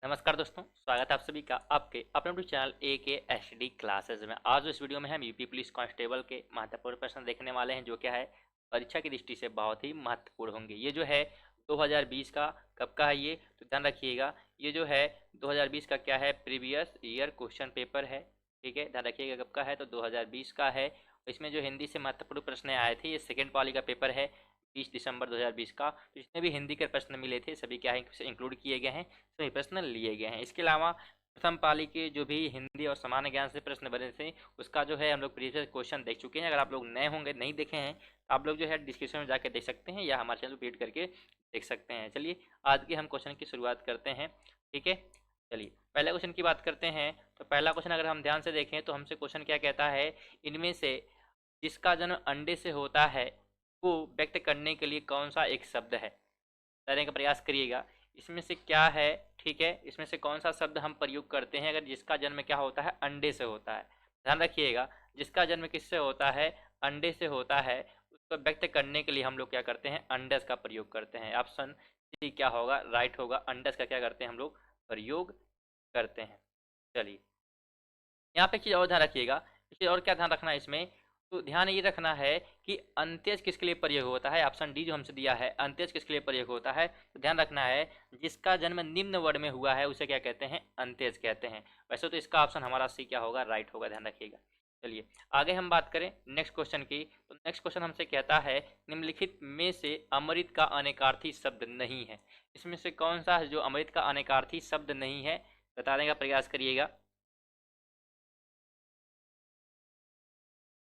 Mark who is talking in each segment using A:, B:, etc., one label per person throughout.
A: नमस्कार दोस्तों, स्वागत है आप सभी का आपके अपने यूट्यूब चैनल AKHD क्लासेस में। आज इस वीडियो में हम यूपी पुलिस कांस्टेबल के महत्वपूर्ण प्रश्न देखने वाले हैं, जो क्या है परीक्षा की दृष्टि से बहुत ही महत्वपूर्ण होंगे। ये जो है 2020 का कब का है, ये तो ध्यान रखिएगा। ये जो है 2020 का क्या है, प्रीवियस ईयर क्वेश्चन पेपर है। ठीक है, ध्यान रखिएगा कब का है, तो 2020 का है। इसमें जो हिंदी से महत्वपूर्ण प्रश्न आए थे, ये सेकेंड पाली का पेपर है 30 दिसंबर 2020 का। तो जितने भी हिंदी के प्रश्न मिले थे सभी क्या है इंक्लूड किए गए हैं, सभी प्रश्न लिए गए हैं। इसके अलावा प्रथम पाली के जो भी हिंदी और सामान्य ज्ञान से प्रश्न बने थे, उसका जो है हम लोग प्रीवियस क्वेश्चन देख चुके हैं। अगर आप लोग नए होंगे, नहीं देखे हैं, तो आप लोग जो है डिस्क्रिप्शन में जाकर देख सकते हैं या हमारे चैनल पर विजिट करके देख सकते हैं। चलिए आज के हम क्वेश्चन की शुरुआत करते हैं। ठीक है, चलिए पहले क्वेश्चन की बात करते हैं। तो पहला क्वेश्चन अगर हम ध्यान से देखें तो हमसे क्वेश्चन क्या कहता है, इनमें से जिसका जन्म अंडे से होता है को व्यक्त करने के लिए कौन सा एक शब्द है, बताने का प्रयास करिएगा। इसमें से क्या है, ठीक है, इसमें से कौन सा शब्द हम प्रयोग करते हैं अगर जिसका जन्म क्या होता है, अंडे से होता है। ध्यान रखिएगा, जिसका जन्म किससे होता है, अंडे से होता है, उसको व्यक्त करने के लिए हम लोग क्या करते हैं, अंडस का प्रयोग करते हैं। ऑप्शन सी क्या होगा, राइट होगा। अंडस का क्या करते हैं हम लोग, प्रयोग करते हैं। चलिए यहाँ पे एक चीज़ और ध्यान रखिएगा, एक चीज़ और क्या ध्यान रखना है इसमें, तो ध्यान ये रखना है कि अंत्यज किसके लिए प्रयोग होता है। ऑप्शन डी जो हमसे दिया है, अंत्यज किसके लिए प्रयोग होता है, तो ध्यान रखना है जिसका जन्म निम्न वर्ण में हुआ है उसे क्या कहते हैं, अंत्यज कहते हैं। वैसे तो इसका ऑप्शन हमारा सी क्या होगा, राइट होगा, ध्यान रखिएगा। चलिए आगे हम बात करें नेक्स्ट क्वेश्चन की। तो नेक्स्ट क्वेश्चन हमसे कहता है निम्नलिखित में से अमृत का अनेकार्थी शब्द नहीं है। इसमें से कौन सा है जो अमृत का अनेकार्थी शब्द नहीं है, बताने का प्रयास करिएगा।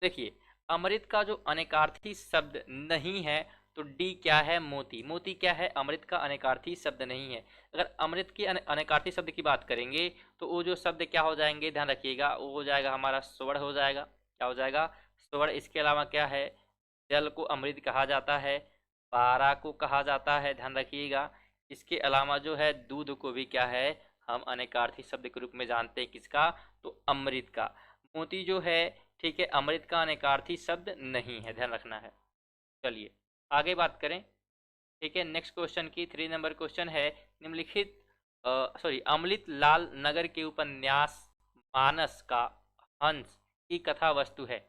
A: देखिए अमृत का जो अनेकार्थी शब्द नहीं है, तो डी क्या है, मोती। मोती क्या है, अमृत का अनेकार्थी शब्द नहीं है। अगर अमृत के अनेकार्थी शब्द की बात करेंगे तो वो जो शब्द क्या हो जाएंगे, ध्यान रखिएगा, वो हो जाएगा हमारा स्वर्ण हो जाएगा। क्या हो जाएगा, स्वर्ण। इसके अलावा क्या है, जल को अमृत कहा जाता है, पारा को कहा जाता है, ध्यान रखिएगा। इसके अलावा जो है दूध को भी क्या है, हम अनेकार्थी शब्द के रूप में जानते हैं, किसका, तो अमृत का। मोती जो है, ठीक है, अमृत का अनेकार्थी शब्द नहीं है, ध्यान रखना है। चलिए आगे बात करें। ठीक है, नेक्स्ट क्वेश्चन की 3 नंबर क्वेश्चन है निम्नलिखित अमृत लाल नगर के उपन्यास मानस का हंस की कथा वस्तु है,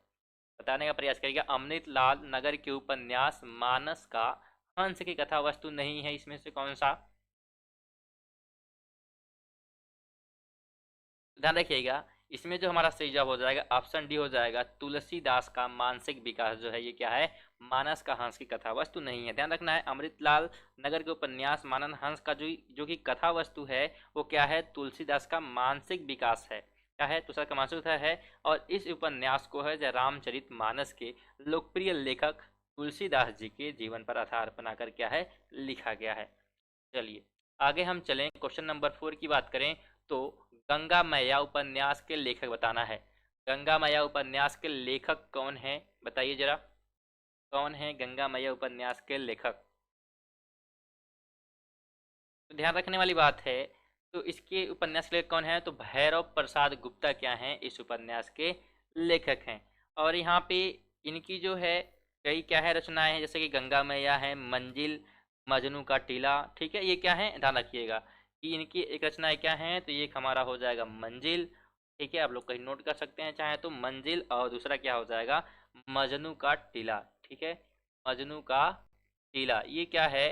A: बताने का प्रयास करिएगा। अमृत लाल नगर के उपन्यास मानस का हंस की कथा वस्तु नहीं है, इसमें से कौन सा, ध्यान रखिएगा। इसमें जो हमारा सही जवाब हो जाएगा ऑप्शन डी हो जाएगा, तुलसीदास का मानसिक विकास जो है ये क्या है, मानस का हंस की कथा वस्तु नहीं है। ध्यान रखना है अमृतलाल नगर के उपन्यास मानस हंस का जो कि कथा वस्तु है वो क्या है, तुलसीदास का मानसिक विकास है। क्या है, तुलसीदास का मानसिक है। और इस उपन्यास को है रामचरित मानस के लोकप्रिय लेखक तुलसीदास जी के जीवन पर आधार बनाकर क्या है, लिखा गया है। चलिए आगे हम चलें, क्वेश्चन नंबर 4 की बात करें तो गंगा मैया उपन्यास के लेखक बताना है। गंगा मैया उपन्यास के लेखक कौन है, बताइए जरा, कौन है गंगा मैया उपन्यास के लेखक। तो ध्यान रखने वाली बात है, तो इसके उपन्यास के लेखक कौन है, तो भैरव प्रसाद गुप्ता क्या हैं, इस उपन्यास के लेखक हैं। और यहाँ पे इनकी जो है कई क्या है रचनाएं हैं, जैसे कि गंगा मैया है, मंजिल, मजनू का टीला। ठीक है, ये क्या है, ध्यान रखिएगा कि इनकी एक रचनाएं क्या हैं, तो ये एक हमारा हो जाएगा मंजिल। ठीक है, आप लोग कहीं नोट कर सकते हैं चाहे तो, मंजिल, और दूसरा क्या हो जाएगा, मजनू का टीला। ठीक है, मजनू का टीला, ये क्या है,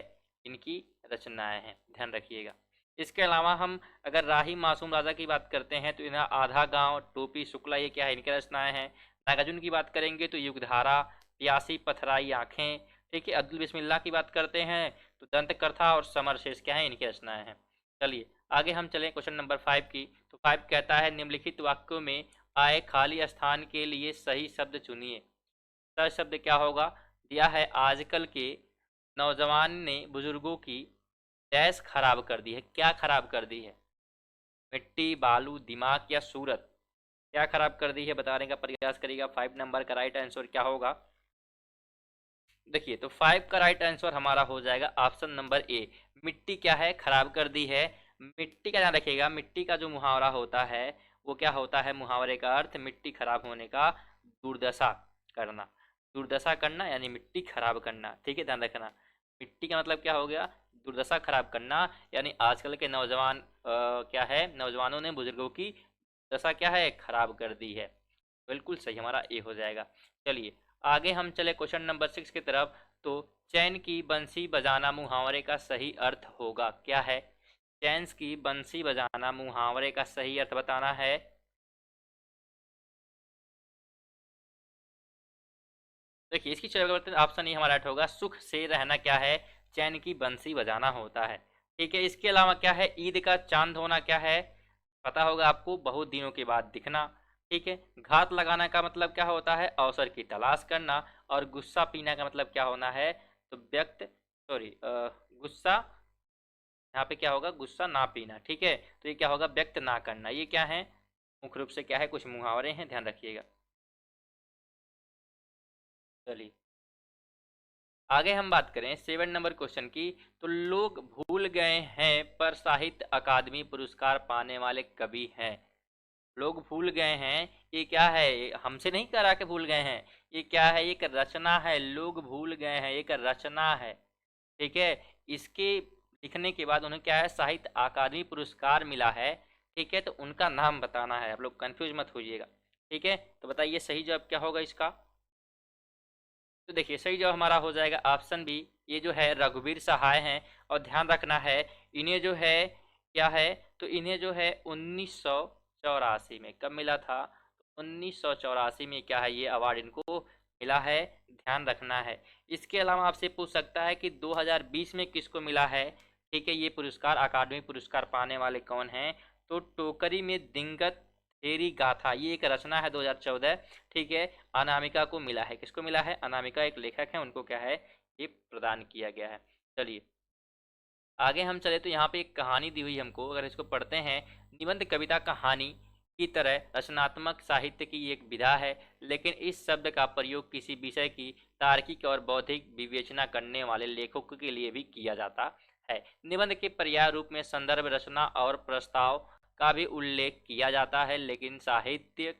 A: इनकी रचनाएं हैं, ध्यान रखिएगा। इसके अलावा हम अगर राही मासूम राजा की बात करते हैं तो इन्हें आधा गांव, टोपी शुक्ला, ये क्या है, इनकी रचनाएं हैं। नागार्जुन की बात करेंगे तो युगधारा, प्यासी पथराई आंखें। ठीक है, अब्दुल बिस्मिल्लाह की बात करते हैं तो दंत कथा और समर शेष क्या है, इनकी रचनाएं हैं। चलिए आगे हम चलें क्वेश्चन नंबर 5 की। तो 5 कहता है निम्नलिखित वाक्यों में आए खाली स्थान के लिए सही शब्द चुनिए। सही शब्द क्या होगा, दिया है आजकल के नौजवान ने बुजुर्गों की डैश खराब कर दी है। क्या खराब कर दी है, मिट्टी, बालू, दिमाग या सूरत, क्या खराब कर दी है, बताने का प्रयास करिएगा। 5 नंबर का राइट आंसर क्या होगा, देखिए तो 5 का राइट आंसर हमारा हो जाएगा ऑप्शन नंबर ए, मिट्टी क्या है, खराब कर दी है। मिट्टी का ध्यान रखिएगा, मिट्टी का जो मुहावरा होता है वो क्या होता है, मुहावरे का अर्थ मिट्टी खराब होने का दुर्दशा करना, दुर्दशा करना यानी मिट्टी खराब करना। ठीक है, ध्यान रखना, मिट्टी का मतलब क्या हो गया, दुर्दशा खराब करना, यानी आजकल के नौजवान क्या है, नौजवानों ने बुजुर्गों की दशा क्या है, खराब कर दी है। बिल्कुल सही, हमारा ए हो जाएगा। चलिए आगे हम चले क्वेश्चन नंबर 6 की तरफ। तो चैन की बंसी बजाना मुहावरे का सही अर्थ होगा, क्या है? चैन की बंसी बजाना मुहावरे का सही अर्थ बताना है। देखिए इसकी चौका ऑप्शन ही हमारा राइट होगा, सुख से रहना क्या है, चैन की बंसी बजाना होता है। ठीक है, इसके अलावा क्या है, ईद का चांद होना क्या है, पता होगा आपको, बहुत दिनों के बाद दिखना। ठीक है, घात लगाना का मतलब क्या होता है, अवसर की तलाश करना। और गुस्सा पीना का मतलब क्या होना है, तो व्यक्त सॉरी गुस्सा, यहाँ पे क्या होगा, गुस्सा ना पीना। ठीक है, तो ये क्या होगा, व्यक्त ना करना। ये क्या है, मुख्य रूप से क्या है, कुछ मुहावरे हैं, ध्यान रखिएगा। चलिए आगे हम बात करें 7 नंबर क्वेश्चन की। तो लोग भूल गए हैं पर साहित्य अकादमी पुरस्कार पाने वाले कवि हैं। लोग भूल गए हैं, ये क्या है, ये हमसे नहीं करा के भूल गए हैं, ये क्या है, ये एक रचना है। लोग भूल गए हैं, एक रचना है। ठीक है, इसके लिखने के बाद उन्हें क्या है, साहित्य अकादमी पुरस्कार मिला है। ठीक है, तो उनका नाम बताना है, आप लोग कंफ्यूज मत होइएगा। ठीक है, तो बताइए सही जवाब क्या होगा इसका। तो देखिए सही जवाब हमारा हो जाएगा ऑप्शन बी, ये जो है रघुवीर सहाय हैं। और ध्यान रखना है, इन्हें जो है क्या है, तो इन्हें जो है 1984 में कब मिला था, 1984 में क्या है, ये अवार्ड इनको मिला है, ध्यान रखना है। इसके अलावा आपसे पूछ सकता है कि 2020 में किसको मिला है। ठीक है, ये पुरस्कार अकादमी पुरस्कार पाने वाले कौन हैं, तो टोकरी में दिंगत तेरी गाथा, ये एक रचना है 2014। ठीक है, अनामिका को मिला है, किसको मिला है, अनामिका एक लेखक है, उनको क्या है, ये प्रदान किया गया है। चलिए आगे हम चले, तो यहाँ पे एक कहानी दी हुई हमको, अगर इसको पढ़ते हैं, निबंध कविता कहानी की तरह रचनात्मक साहित्य की एक विधा है, लेकिन इस शब्द का प्रयोग किसी विषय की तार्किक और बौद्धिक विवेचना करने वाले लेखकों के लिए भी किया जाता है। निबंध के पर्याय रूप में संदर्भ, रचना और प्रस्ताव का भी उल्लेख किया जाता है, लेकिन साहित्य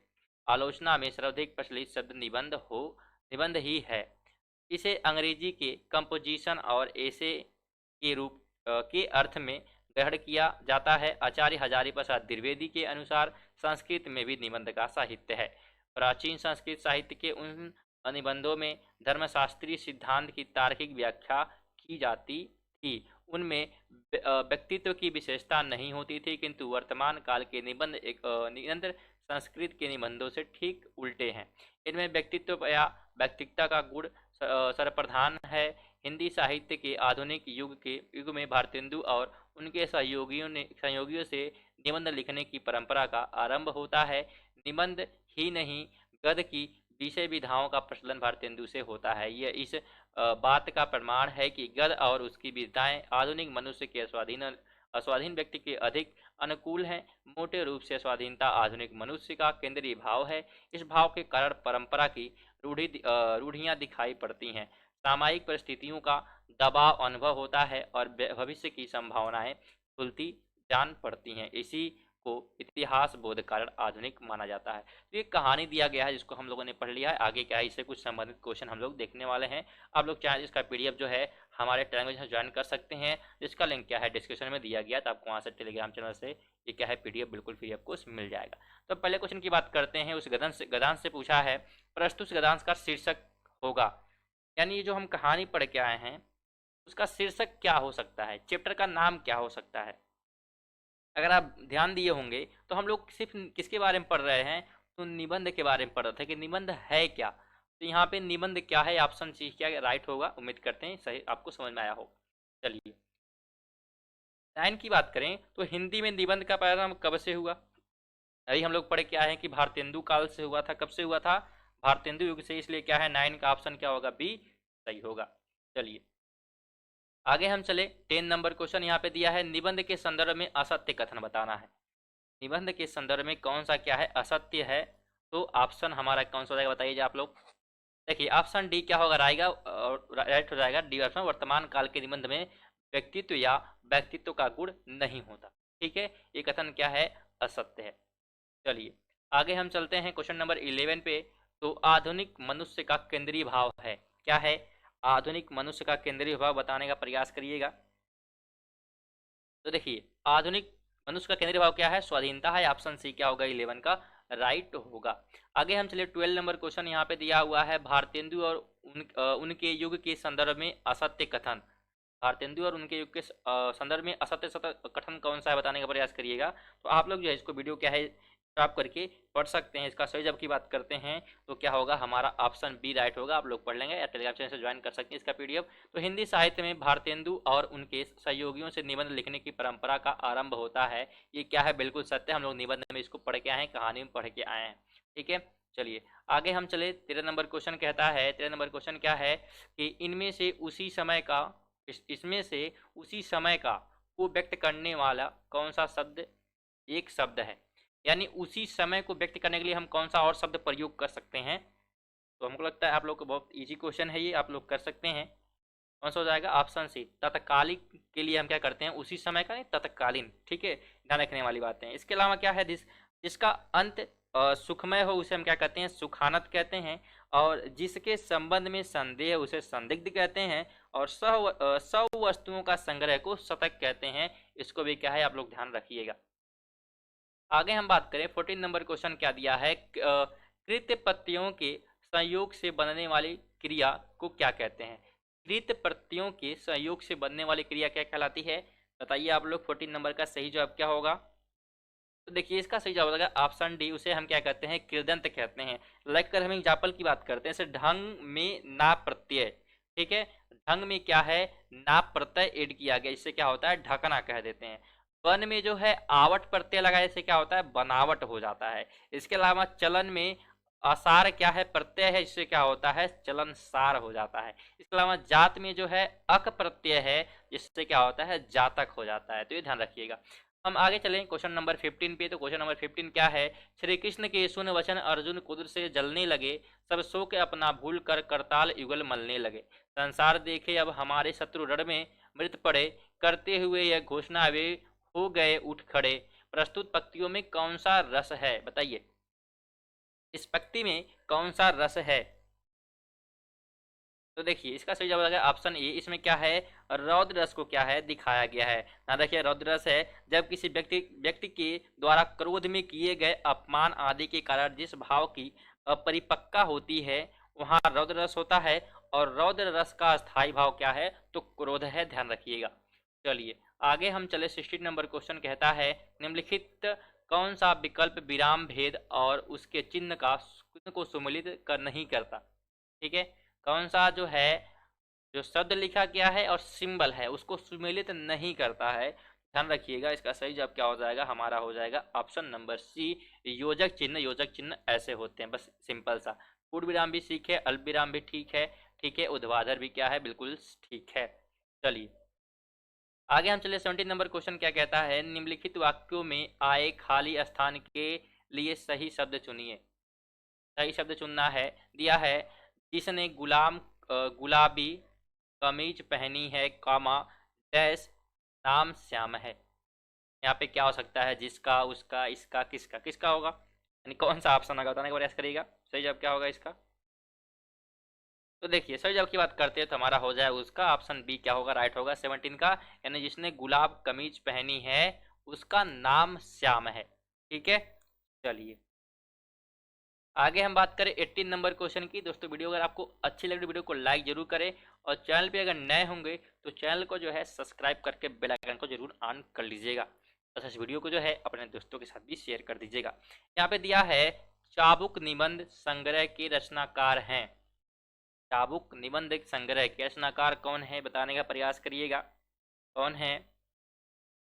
A: आलोचना में सर्वाधिक प्रचलित शब्द निबंध ही है। इसे अंग्रेजी के कंपोजिशन और एसे के रूप के अर्थ में ग्रहण किया जाता है। आचार्य हजारी प्रसाद द्विवेदी के अनुसार संस्कृत में भी निबंध का साहित्य है। प्राचीन संस्कृत साहित्य के उन निबंधों में धर्मशास्त्रीय सिद्धांत की तार्किक व्याख्या की जाती थी। उनमें व्यक्तित्व की विशेषता नहीं होती थी, किंतु वर्तमान काल के निबंध संस्कृत के निबंधों से ठीक उल्टे हैं। इनमें व्यक्तित्व या व्यक्तिकता का गुण सर्वप्रधान है। हिंदी साहित्य के आधुनिक युग में भारतेंदु और उनके सहयोगियों से निबंध लिखने की परंपरा का आरंभ होता है। निबंध ही नहीं, गद्य की विषय विधाओं का प्रचलन भारतेंदु से होता है। यह इस बात का प्रमाण है कि गद्य और उसकी विधाएं आधुनिक मनुष्य के स्वाधीन व्यक्ति के अधिक अनुकूल हैं। मोटे रूप से स्वाधीनता आधुनिक मनुष्य का केंद्रीय भाव है। इस भाव के कारण परंपरा की रूढ़ियां दिखाई पड़ती हैं। सामायिक परिस्थितियों का दबाव अनुभव होता है और भविष्य की संभावनाएं खुलती जान पड़ती हैं। इसी को इतिहास बोध कारण आधुनिक माना जाता है। तो ये कहानी दिया गया है, जिसको हम लोगों ने पढ़ लिया है। आगे क्या है, इससे कुछ संबंधित क्वेश्चन हम लोग देखने वाले हैं। आप लोग चाहें इसका पीडीएफ जो है हमारे टेलीग्राम से ज्वाइन कर सकते हैं, जिसका लिंक क्या है डिस्क्रिप्शन में दिया गया, तो आपको वहाँ से टेलीग्राम चैनल से ये क्या है पीडीएफ बिल्कुल फ्री आपको मिल जाएगा। तो पहले क्वेश्चन की बात करते हैं। उस गद्यांश से पूछा है, प्रस्तुत गद्यांश का शीर्षक होगा, यानी ये जो हम कहानी पढ़ के आए हैं उसका शीर्षक क्या हो सकता है, चैप्टर का नाम क्या हो सकता है। अगर आप ध्यान दिए होंगे तो हम लोग सिर्फ किसके बारे में पढ़ रहे हैं, तो निबंध के बारे में पढ़ रहे थे कि निबंध है क्या। तो यहाँ पे निबंध क्या है, ऑप्शन सी क्या राइट होगा। उम्मीद करते हैं सही आपको समझ में आया हो। चलिए 9 की बात करें तो हिंदी में निबंध का प्रारंभ कब से हुआ। अभी हम लोग पढ़ के आए हैं कि भारतेंदु काल से हुआ था। कब से हुआ था, भारतेंदु युग से, इसलिए क्या है 9 का ऑप्शन क्या होगा, बी सही होगा। चलिए आगे हम चले, 10 नंबर क्वेश्चन यहाँ पे दिया है, निबंध के संदर्भ में असत्य कथन बताना है। निबंध के संदर्भ में कौन सा क्या है, असत्य है। तो ऑप्शन हमारा कौन सा हो जाएगा, बताइए आप लोग। देखिए ऑप्शन डी क्या होगा, राइट हो जाएगा डी ऑप्शन। वर्तमान काल के निबंध में व्यक्तित्व या व्यक्तित्व का गुण नहीं होता। ठीक है, ये कथन क्या है, असत्य है। चलिए आगे हम चलते हैं क्वेश्चन नंबर 11 पे। तो आधुनिक मनुष्य का केंद्रीय भाव है, क्या है, आधुनिक मनुष्य का केंद्रीय भाव बताने का प्रयास करिएगा। तो देखिए आधुनिक मनुष्य का केंद्रीय भाव क्या है, स्वाधीनता है। ऑप्शन सी क्या होगा 11 का राइट होगा। आगे हम चलिए 12 नंबर क्वेश्चन यहाँ पे दिया हुआ है, भारतेंदु और उनके युग के संदर्भ में असत्य कथन। भारतेंदु और उनके युग के संदर्भ में असत्य कथन कौन सा है बताने का प्रयास करिएगा। तो आप लोग जो है इसको वीडियो क्या है स्टॉप करके पढ़ सकते हैं। इसका सही जवाब की बात करते हैं तो क्या होगा, हमारा ऑप्शन बी राइट होगा। आप लोग पढ़ लेंगे या टेलीग्राम चैनल से ज्वाइन कर सकते हैं इसका पीडीएफ। तो हिंदी साहित्य में भारतेंदु और उनके सहयोगियों से निबंध लिखने की परंपरा का आरंभ होता है। ये क्या है, बिल्कुल सत्य। हम लोग निबंध में इसको पढ़ के आए हैं, कहानी में पढ़ के आए हैं। ठीक है, चलिए आगे हम चले। 13 नंबर क्वेश्चन कहता है, 13 नंबर क्वेश्चन क्या है कि इनमें से उसी समय का इसमें से उसी समय का को व्यक्त करने वाला कौन सा शब्द एक शब्द है। यानी उसी समय को व्यक्त करने के लिए हम कौन सा और शब्द प्रयोग कर सकते हैं। तो हमको लगता है आप लोग को बहुत इजी क्वेश्चन है ये, आप लोग कर सकते हैं। कौन सा हो जाएगा, ऑप्शन सी तत्कालिक के लिए हम क्या करते हैं, उसी समय का नहीं तत्कालीन। ठीक है, ध्यान रखने वाली बातें हैं। इसके अलावा क्या है, जिसका अंत सुखमय हो उसे हम क्या कहते हैं, सुखानत कहते हैं। और जिसके संबंध में संदेह उसे संदिग्ध कहते हैं। और सौ वस्तुओं का संग्रह को शतक कहते हैं। इसको भी क्या है आप लोग ध्यान रखिएगा। आगे हम बात करें 14 नंबर क्वेश्चन क्या दिया है, कृत प्रत्ययों के संयोग से बनने वाली क्रिया को क्या कहते हैं। कृत प्रत्ययों के संयोग से बनने वाली क्रिया क्या कहलाती है, बताइए आप लोग। 14 नंबर का सही जवाब क्या होगा। तो देखिए इसका सही जवाब होगा ऑप्शन डी, उसे हम क्या कहते हैं, कृदंत कहते हैं। लाइक कर हम एग्जाम्पल की बात करते हैं, जैसे ढंग में ना प्रत्यय। ठीक है, ढंग में क्या है, ना प्रत्यय ऐड किया गया, इससे क्या होता है ढकना कह देते हैं। वन में जो है आवट प्रत्यय लगाए से क्या होता है, बनावट हो जाता है। इसके अलावा चलन में असार क्या है, प्रत्यय है, इससे क्या होता है चलन सार हो जाता है। इसके अलावा जात में जो है अक प्रत्यय है, जिससे क्या होता है जातक हो जाता है। तो ये ध्यान रखिएगा। हम आगे चलें क्वेश्चन नंबर 15 पे। तो क्वेश्चन नंबर 15 क्या है, श्री कृष्ण के सुन वचन अर्जुन क्रोध से जलने लगे, सब शोक अपना भूल कर करताल युगल मलने लगे। संसार देखे अब हमारे शत्रु रण में मृत पड़े, करते हुए यह घोषणा वे हो गए उठ खड़े। प्रस्तुत पंक्तियों में कौन सा रस है, बताइए इस पंक्ति में कौन सा रस है। तो देखिए इसका सही जवाब है ऑप्शन ए। इसमें क्या है, रौद्र रस को क्या है दिखाया गया है ना। देखिए रौद्र रस है जब किसी व्यक्ति के द्वारा क्रोध में किए गए अपमान आदि के कारण जिस भाव की अपरिपक्का होती है वहां रौद्र रस होता है। और रौद्र रस का स्थायी भाव क्या है, तो क्रोध है, ध्यान रखिएगा। चलिए आगे हम चले। 16 नंबर क्वेश्चन कहता है, निम्नलिखित कौन सा विकल्प विराम भेद और उसके चिन्ह को सम्मिलित कर नहीं करता। ठीक है, कौन सा जो है जो शब्द लिखा गया है और सिंबल है उसको सुमेलित नहीं करता है। ध्यान रखिएगा, इसका सही जवाब क्या हो जाएगा, हमारा हो जाएगा ऑप्शन नंबर सी, योजक चिन्ह। योजक चिन्ह ऐसे होते हैं, बस सिंपल सा। पूर्ण विराम भी ठीक है, अल्प विराम भी ठीक है। ठीक है, ऊर्ध्वाधर भी क्या है, बिल्कुल ठीक है। चलिए आगे हम चले। 17 नंबर क्वेश्चन क्या कहता है, निम्नलिखित वाक्यों में आए खाली स्थान के लिए सही शब्द चुनिए। सही शब्द चुनना है, दिया है जिसने गुलाबी कमीज पहनी है, कामा डैश नाम श्याम है। यहाँ पे क्या हो सकता है, जिसका, उसका, इसका, किसका, किसका होगा, यानी कौन सा ऑप्शन होगा बताने का प्रयास करिएगा। सही जवाब क्या होगा इसका। तो देखिए सही जवाब की बात करते हैं तो हमारा हो जाए उसका ऑप्शन बी क्या होगा, राइट होगा 17 का। यानी जिसने गुलाब कमीज पहनी है उसका नाम श्याम है। ठीक है, चलिए आगे हम बात करें 18 नंबर क्वेश्चन की। दोस्तों वीडियो अगर आपको अच्छी लगी वीडियो को लाइक जरूर करें, और चैनल पे अगर नए होंगे तो चैनल को जो है सब्सक्राइब करके बेल आइकन को जरूर ऑन कर लीजिएगा। तथा इस वीडियो को जो है अपने दोस्तों के साथ भी शेयर कर दीजिएगा। यहाँ पे दिया है चाबुक निबंध संग्रह के रचनाकार हैं। चाबुक निबंध संग्रह के रचनाकार कौन है बताने का प्रयास करिएगा, कौन है।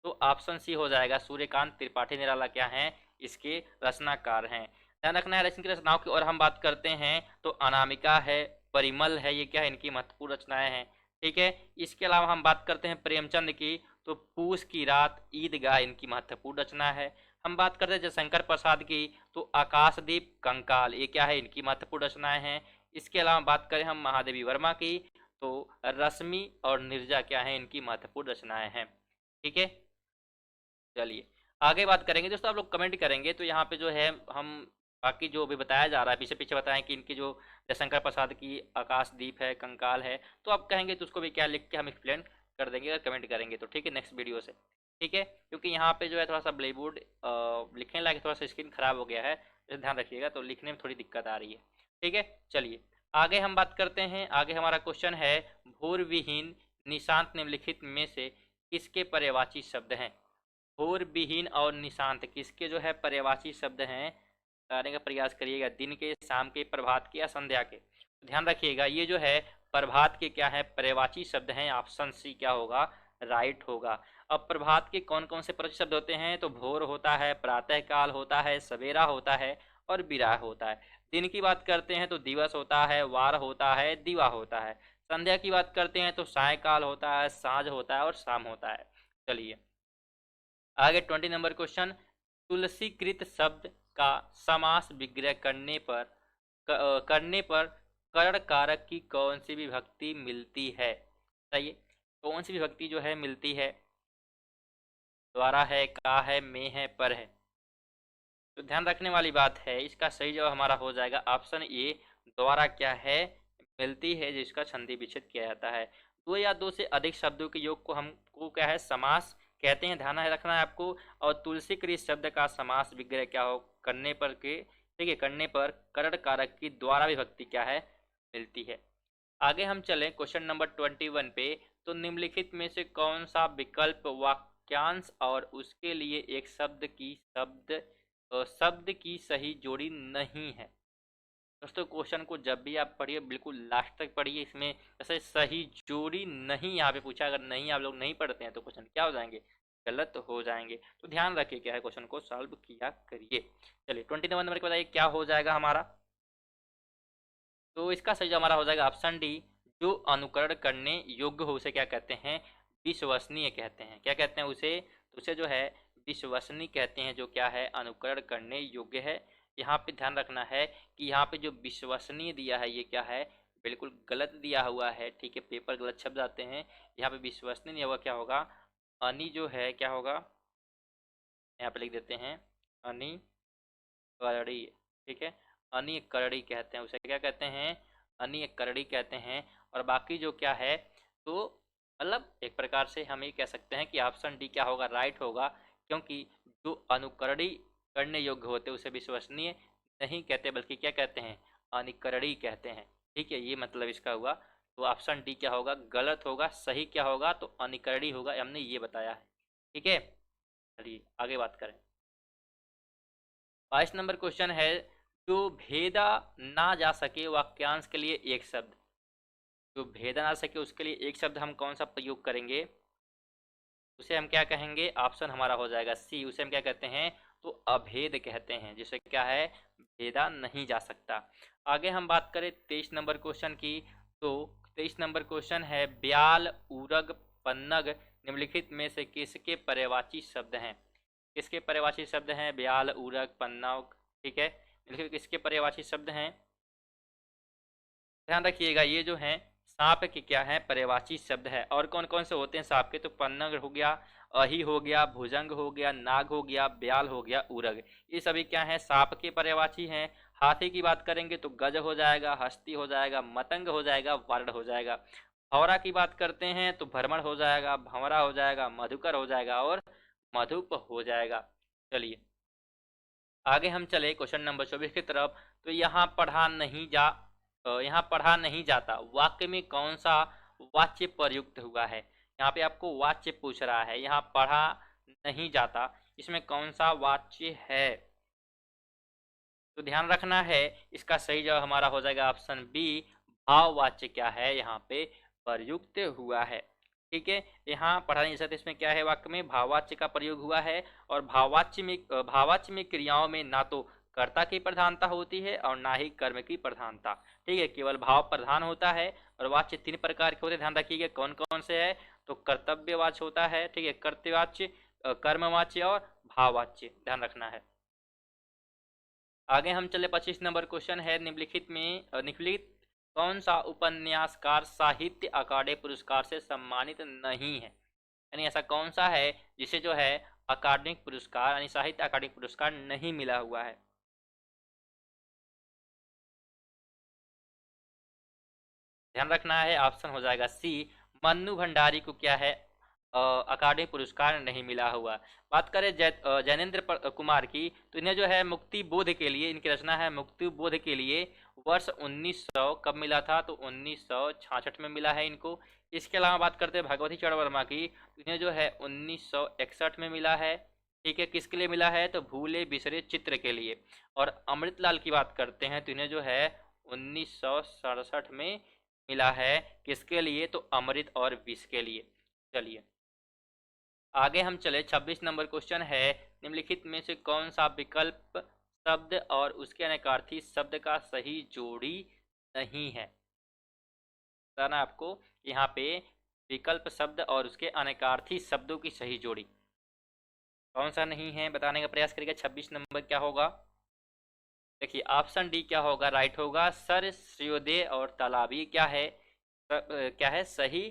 A: तो ऑप्शन सी हो जाएगा, सूर्यकांत त्रिपाठी निराला क्या हैं, इसके रचनाकार हैं। ध्यान रखना है, इनकी रचनाओं की और हम बात करते हैं तो अनामिका है, परिमल है, ये क्या है इनकी महत्वपूर्ण रचनाएं हैं। ठीक है, इसके अलावा हम बात करते हैं प्रेमचंद की, तो पूस की रात, ईदगाह इनकी महत्वपूर्ण रचना है। हम बात करते हैं जयशंकर प्रसाद की, तो आकाशदीप, कंकाल, ये क्या है इनकी महत्वपूर्ण रचनाएं हैं। इसके अलावा बात करें हम महादेवी वर्मा की, तो रश्मि और निर्जा क्या है इनकी महत्वपूर्ण रचनाएं हैं। ठीक है, चलिए आगे बात करेंगे। दोस्तों आप लोग कमेंट करेंगे तो यहाँ पे जो है हम बाकी जो भी बताया जा रहा है पीछे पीछे बताएं कि इनकी जो जयशंकर प्रसाद की आकाशदीप है, कंकाल है, तो आप कहेंगे तो उसको भी क्या लिख के हम एक्सप्लेन कर देंगे अगर कमेंट करेंगे तो। ठीक है, नेक्स्ट वीडियो से। ठीक है, क्योंकि यहाँ पे जो है थोड़ा सा ब्लैक बोर्ड लिखने लायक थोड़ा सा स्क्रीन खराब हो गया है, इसे ध्यान रखिएगा, तो लिखने में थोड़ी दिक्कत आ रही है। ठीक है, चलिए आगे हम बात करते हैं। आगे हमारा क्वेश्चन है भूर विहीन निशांत निम्नलिखित में से किसके पर्यायवाची शब्द हैं। भूर विहीन और निशांत किसके जो है पर्यायवाची शब्द हैं, बताने का प्रयास करिएगा। दिन के, शाम के, प्रभात के या संध्या के। तो ध्यान रखिएगा ये जो है प्रभात के क्या है पर्यायवाची शब्द हैं, ऑप्शन सी क्या होगा, राइट होगा। अब प्रभात के कौन कौन से परिचित शब्द होते हैं, तो भोर होता है, प्रातः काल होता है, सवेरा होता है और विराह होता है। दिन की बात करते हैं तो दिवस होता है, वार होता है, दिवा होता है। संध्या की बात करते हैं तो सायकाल होता है, साँझ होता है और शाम होता है। चलिए आगे 20 नंबर क्वेश्चन, तुलसीकृत शब्द का समास विग्रह करने पर कर्ण कारक की कौन सी विभक्ति मिलती है। बताइए कौन सी विभक्ति जो है मिलती है। द्वारा है, का है, में है, पर है। तो ध्यान रखने वाली बात है, इसका सही जवाब हमारा हो जाएगा ऑप्शन ए, द्वारा क्या है मिलती है, जिसका संधि विच्छेद किया जाता है। दो या दो से अधिक शब्दों के योग को हमको क्या है समास कहते हैं, ध्यान रखना है आपको। और तुलसी कृत शब्द का समास विग्रह क्या हो करने पर के, ठीक है, करने पर कर्ण कारक की द्वारा विभक्ति क्या है मिलती है। आगे हम चलें क्वेश्चन नंबर 21 पे। तो निम्नलिखित में से कौन सा विकल्प वाक्यांश और उसके लिए एक शब्द की सही जोड़ी नहीं है। दोस्तों क्वेश्चन को जब भी आप पढ़िए बिल्कुल लास्ट तक पढ़िए, इसमें जैसे सही जोड़ी नहीं यहाँ पे पूछा, अगर नहीं आप लोग नहीं पढ़ते हैं तो क्वेश्चन क्या हो जाएंगे, गलत हो जाएंगे। तो ध्यान रखिए क्या है, क्वेश्चन को सॉल्व किया करिए। चलिए 21 नंबर के बताइए क्या हो जाएगा हमारा। तो इसका सही हमारा हो जाएगा ऑप्शन डी, जो अनुकरण करने योग्य हो उसे क्या कहते हैं, विश्वसनीय कहते हैं। क्या कहते हैं उसे, तो उसे जो है विश्वसनीय कहते हैं, जो क्या है अनुकरण करने योग्य है। यहाँ पे ध्यान रखना है कि यहाँ पे जो विश्वसनीय दिया है ये क्या है बिल्कुल गलत दिया हुआ है। ठीक है, पेपर गलत शब्द आते हैं, यहाँ पे विश्वसनीय नहीं होगा, क्या होगा अनि जो है क्या होगा, यहाँ पे लिख देते हैं अनि करड़ी। ठीक है, अनि करड़ी कहते हैं उसे, क्या कहते हैं अनि करड़ी कहते हैं। और बाकी जो क्या है, तो मतलब एक प्रकार से हम ये कह सकते हैं कि ऑप्शन डी क्या होगा राइट होगा, क्योंकि जो अनुकरणी करने योग्य होते उसे विश्वसनीय नहीं कहते बल्कि क्या कहते हैं अनिकरणी कहते हैं। ठीक है, ये मतलब इसका हुआ। तो ऑप्शन डी क्या होगा गलत होगा, सही क्या होगा तो अनिकरणी होगा, हमने ये बताया है। ठीक है, चलिए आगे बात करें। 22 नंबर क्वेश्चन है, जो भेदा ना जा सके वाक्यांश के लिए एक शब्द, जो भेदा ना सके उसके लिए एक शब्द हम कौन सा प्रयोग करेंगे, उसे हम क्या कहेंगे, ऑप्शन हमारा हो जाएगा सी, उसे हम क्या कहते हैं तो अभेद कहते हैं, जिसे क्या है भेदा नहीं जा सकता। आगे हम बात करें 23 नंबर क्वेश्चन की। तो 23 नंबर क्वेश्चन है ब्याल, उरग, पन्नग निम्नलिखित में से किसके पर्यायवाची शब्द हैं। किसके पर्यायवाची शब्द हैं ब्याल, उरग, पन्नग। ठीक है, निम्नलिखित किसके पर्यायवाची शब्द हैं, ध्यान रखिएगा ये जो है सांप के क्या है पर्यायवाची शब्द है। और कौन कौन से होते हैं सांप के, तो पन्नग हो गया, अही हो गया, भुजंग हो गया, नाग हो गया, ब्याल हो गया, उरग, ये सभी क्या है सांप के पर्यायवाची हैं। हाथी की बात करेंगे तो गज हो जाएगा, हस्ती हो जाएगा, मतंग हो जाएगा, वर्ण हो जाएगा। भौरा की बात करते हैं तो भ्रमण हो जाएगा, भंवरा हो जाएगा, मधुकर हो जाएगा और मधुप हो जाएगा। चलिए आगे हम चले क्वेश्चन नंबर 24 की तरफ। तो यहाँ पढ़ा नहीं जाता वाक्य में कौन सा वाच्य प्रयुक्त हुआ है। यहाँ पे आपको वाच्य पूछ रहा है, यहाँ पढ़ा नहीं जाता इसमें कौन सा वाच्य है। तो ध्यान रखना है, इसका सही जवाब हमारा हो जाएगा ऑप्शन बी, भाववाच्य क्या है यहाँ पे प्रयुक्त हुआ है। ठीक है, यहाँ पढ़ा नहीं सकते इसमें क्या है वाक्य में भाववाच्य का प्रयोग हुआ है। और भाववाच्य में क्रियाओं में ना तो कर्ता की प्रधानता होती है और ना ही कर्म की प्रधानता। ठीक है, केवल भाव प्रधान होता है। और वाच्य 3 प्रकार के होते हैं, ध्यान रखिएगा कौन कौन से है, तो कर्तव्यवाच्य होता है, ठीक है, कर्तव्यवाच्य, कर्मवाच्य और भाववाच्य, ध्यान रखना है। आगे हम चले 25 नंबर क्वेश्चन है, निम्नलिखित कौन सा उपन्यासकार साहित्य अकादमी पुरस्कार से सम्मानित नहीं है। यानी ऐसा कौन सा है जिसे जो है अकादमिक पुरस्कार यानी साहित्य अकादमी पुरस्कार नहीं मिला हुआ है। ध्यान रखना है, ऑप्शन हो जाएगा सी, मन्नू भंडारी को क्या है अकादमी पुरस्कार नहीं मिला हुआ। बात करें जैनेंद्र कुमार की, तो इन्हें जो है मुक्ति बोध के लिए, इनकी रचना है मुक्ति बोध के लिए वर्ष 1900 कब मिला था, तो 1966 में मिला है इनको। इसके अलावा बात करते हैं भगवती चरण वर्मा की, तो इन्हें जो है 1961 में मिला है। ठीक है, किसके लिए मिला है, तो भूले बिसरे चित्र के लिए। और अमृतलाल की बात करते हैं, तो इन्हें जो है 1967 में मिला है। किसके लिए, तो अमृत और विष के लिए। चलिए आगे हम चले, 26 नंबर क्वेश्चन है, निम्नलिखित में से कौन सा विकल्प शब्द और उसके अनेकार्थी शब्द का सही जोड़ी नहीं है। बताना आपको यहाँ पे विकल्प शब्द और उसके अनेकार्थी शब्दों की सही जोड़ी कौन सा नहीं है, बताने का प्रयास करिएगा। 26 नंबर क्या होगा, देखिए ऑप्शन डी क्या होगा, राइट होगा। सर, सूर्योदय और तालाबी क्या है, क्या है, सही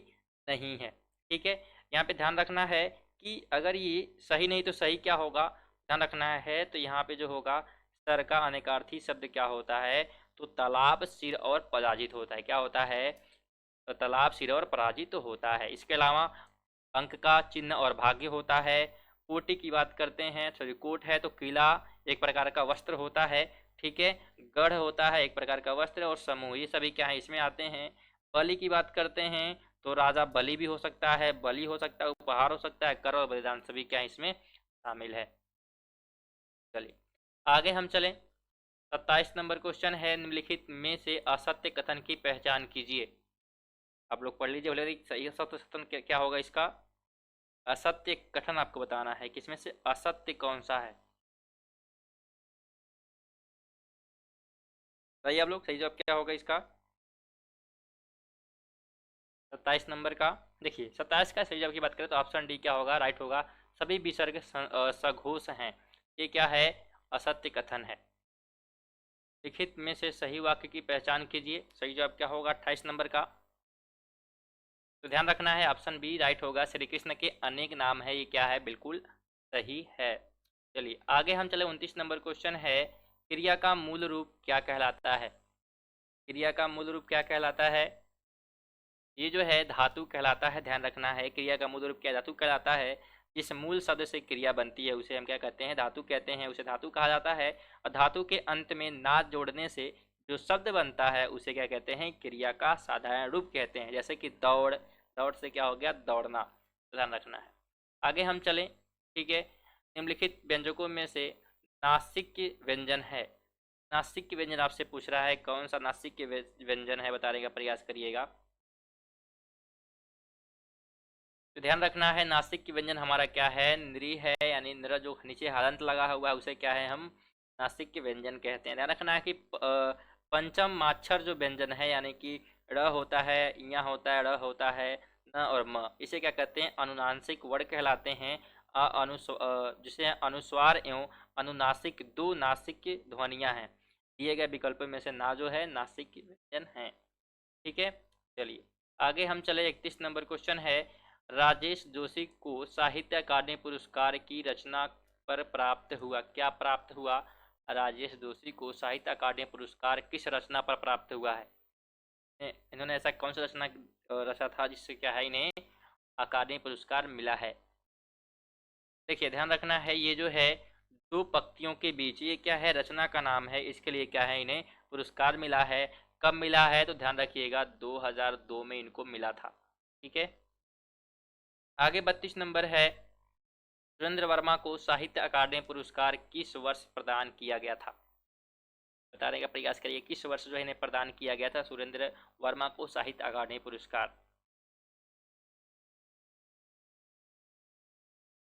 A: नहीं है। ठीक है, यहाँ पे ध्यान रखना है कि अगर ये सही नहीं तो सही क्या होगा, ध्यान रखना है। तो यहाँ पे जो होगा सर का अनेकार्थी शब्द क्या होता है, तो तालाब, सिर और पराजित होता है। क्या होता है, तो तालाब, सिर और पराजित होता है। इसके अलावा अंक का चिन्ह और भाग्य होता है। कोटि की बात करते हैं, सॉरी कोट है तो किला एक प्रकार का वस्त्र होता है। ठीक है, गढ़ होता है एक प्रकार का वस्त्र, और समूह, ये सभी क्या है इसमें आते हैं। बलि की बात करते हैं तो राजा बलि भी हो सकता है, बलि हो सकता है, उपहार हो सकता है, कर और बलिदान सभी क्या है इसमें शामिल है। चलिए आगे हम चलें, 27 नंबर क्वेश्चन है, निम्नलिखित में से असत्य कथन की पहचान कीजिए। आप लोग पढ़ लीजिए, बोले सही असत्य कथन क्या होगा इसका। असत्य कथन आपको बताना है कि इसमें से असत्य कौन सा है। सही, आप लोग सही जवाब क्या होगा इसका 27 नंबर का। देखिए 27 का सही जवाब की बात करें तो ऑप्शन डी क्या होगा, राइट होगा। सभी विसर्ग सघोष हैं, ये क्या है, असत्य कथन है। लिखित में से सही वाक्य की पहचान कीजिए, सही जवाब क्या होगा 28 नंबर का। तो ध्यान रखना है ऑप्शन बी राइट होगा। श्री कृष्ण के अनेक नाम है, ये क्या है, बिल्कुल सही है। चलिए आगे हम चले, 29 नंबर क्वेश्चन है, क्रिया का मूल रूप क्या कहलाता है। क्रिया का मूल रूप क्या कहलाता है, ये जो है धातु कहलाता है। ध्यान रखना है, क्रिया का मूल रूप क्या धातु कहलाता है। जिस मूल शब्द से क्रिया बनती है उसे हम क्या कहते हैं, धातु कहते हैं, उसे धातु कहा जाता है। और धातु के अंत में ना जोड़ने से जो शब्द बनता है उसे क्या कहते हैं, क्रिया का साधारण रूप कहते हैं। जैसे कि दौड़, दौड़ से क्या हो गया, दौड़ना। ध्यान रखना है। आगे हम चलें, ठीक है, निम्नलिखित व्यंजकों में से नासिक व्यंजन है। नासिक व्यंजन आपसे पूछ रहा है, कौन सा नासिक व्यंजन है, बताने का प्रयास करिएगा। तो ध्यान रखना है, नासिक की व्यंजन हमारा क्या है, नृ है, यानी नृ जो नीचे हलंत लगा हुआ है उसे क्या है, हम नासिक के व्यंजन कहते हैं। ध्यान रखना है कि पंचम माक्षर जो व्यंजन है, यानी कि ड़ होता है, या होता है, ड़ होता है, न और म, इसे क्या कहते हैं, अनुनासिक वर्ण कहलाते हैं। जिसे अनुस्वार एवं अनुनासिक दो नासिक की ध्वनियां हैं। दिए गए विकल्प में से ना जो है नासिक की व्यंजन है। ठीक है, चलिए आगे हम चले, 31 नंबर क्वेश्चन है, राजेश जोशी को साहित्य अकादमी पुरस्कार की रचना पर प्राप्त हुआ, क्या प्राप्त हुआ, राजेश जोशी को साहित्य अकादमी पुरस्कार किस रचना पर प्राप्त हुआ है। इन्होंने ऐसा कौन सा रचना रचा था जिससे क्या है इन्हें अकादमी पुरस्कार मिला है। देखिए ध्यान रखना है, ये जो है दो पंक्तियों के बीच, ये क्या है, रचना का नाम है, इसके लिए क्या है, इन्हें पुरस्कार मिला है। कब मिला है, तो ध्यान रखिएगा 2002 में इनको मिला था। ठीक है, आगे 32 नंबर है, सुरेंद्र वर्मा को साहित्य अकादमी पुरस्कार किस वर्ष प्रदान किया गया था। बताने का प्रयास करिए, किस वर्ष जो इन्हें प्रदान किया गया था सुरेंद्र वर्मा को साहित्य अकादमी पुरस्कार।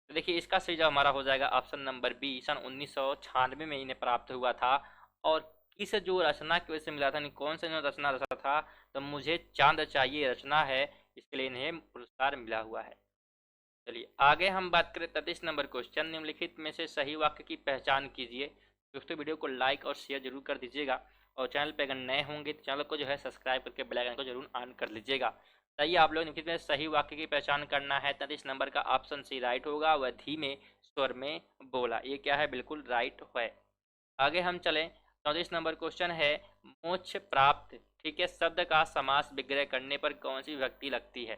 A: तो देखिए इसका सही जवाब हमारा हो जाएगा ऑप्शन नंबर बी, सन 1996 में इन्हें प्राप्त हुआ था। और किस जो रचना की वजह से मिला था, नहीं कौन सा रचना रचा था, तो मुझे चांद चाहिए रचना है, इसके लिए इन्हें पुरस्कार मिला हुआ है। चलिए आगे हम बात करें 33 नंबर क्वेश्चन, निम्नलिखित में से सही वाक्य की पहचान कीजिए। दोस्तों वीडियो को लाइक और शेयर जरूर कर दीजिएगा, और चैनल पे अगर नए होंगे तो चैनल को जो है सब्सक्राइब करके बेल आइकन को जरूर ऑन कर लीजिएगा। चाहिए आप लोग निम्नलिखित में सही वाक्य की पहचान करना है। 33 नंबर का ऑप्शन सी राइट होगा, वह धीमे स्वर में बोला, ये क्या है, बिल्कुल राइट है। आगे हम चलें, 34 नंबर क्वेश्चन है, मोक्ष प्राप्त, ठीक है, शब्द का समास विग्रह करने पर कौन सी विभक्ति लगती है।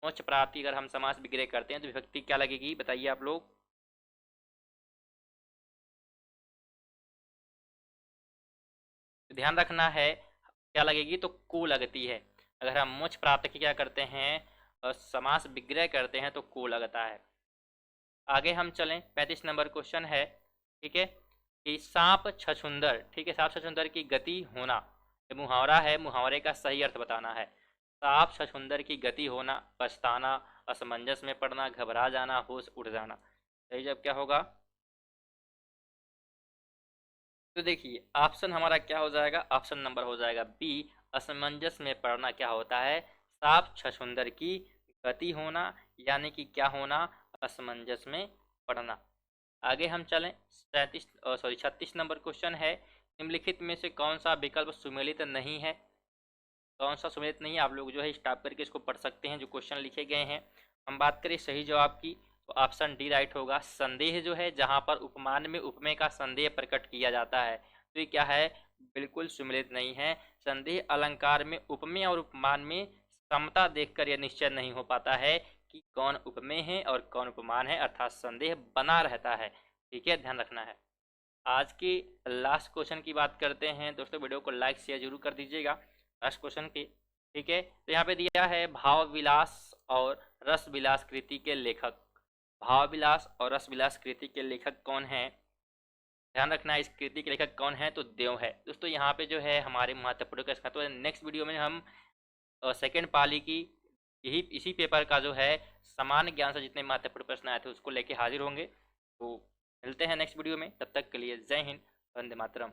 A: मोक्ष प्राप्ति अगर हम समास विग्रह करते हैं तो विभक्ति क्या लगेगी, बताइए आप लोग। ध्यान रखना है क्या लगेगी, तो को लगती है। अगर हम मोक्ष प्राप्त की क्या करते हैं, समास विग्रह करते हैं तो को लगता है। आगे हम चलें, 35 नंबर क्वेश्चन है, ठीक है, कि सांप छछुंदर, ठीक है, सांप छछुंदर की गति होना, ये मुहावरा है, मुहावरे का सही अर्थ बताना है। सांप छछुंदर की गति होना, पछताना, असमंजस में पड़ना, घबरा जाना, होश उड़ जाना। सही जब क्या होगा, तो देखिए ऑप्शन हमारा क्या हो जाएगा, ऑप्शन नंबर हो जाएगा बी, असमंजस में पड़ना क्या होता है, सांप छछुंदर की गति होना, यानी कि क्या होना, असमंजस में पड़ना। आगे हम चलें, 36 नंबर क्वेश्चन है, निम्नलिखित में से कौन सा विकल्प सुमेलित नहीं है, कौन सा सुमेलित नहीं है, आप लोग जो है स्टॉप करके इसको पढ़ सकते हैं जो क्वेश्चन लिखे गए हैं। हम बात करें सही जवाब की, तो ऑप्शन डी राइट होगा। संदेह जो है, जहां पर उपमान में उपमेय का संदेह प्रकट किया जाता है, तो ये क्या है, बिल्कुल सुमेलित नहीं है। संदेह अलंकार में उपमेय और उपमान में समता देखकर यह निश्चय नहीं हो पाता है कि कौन उपमेय है और कौन उपमान है, अर्थात संदेह बना रहता है। ठीक है, ध्यान रखना है। आज के लास्ट क्वेश्चन की बात करते हैं दोस्तों, वीडियो को लाइक शेयर जरूर कर दीजिएगा लास्ट क्वेश्चन की। ठीक है, तो यहाँ पे दिया है भाव विलास और रस विलास कृति के लेखक। भाव विलास और रस विलास कृति के लेखक कौन है, ध्यान रखना है, इस कृति के लेखक कौन है, तो देव है दोस्तों। यहाँ पे जो है हमारे महत्वपूर्ण प्रश्न, तो नेक्स्ट वीडियो में हम सेकेंड पाली की यही इसी पेपर का जो है समान ज्ञान से जितने महत्वपूर्ण प्रश्न आए थे उसको लेके हाजिर होंगे। तो मिलते हैं नेक्स्ट वीडियो में, तब तक के लिए जय हिंद, वंदे मातरम।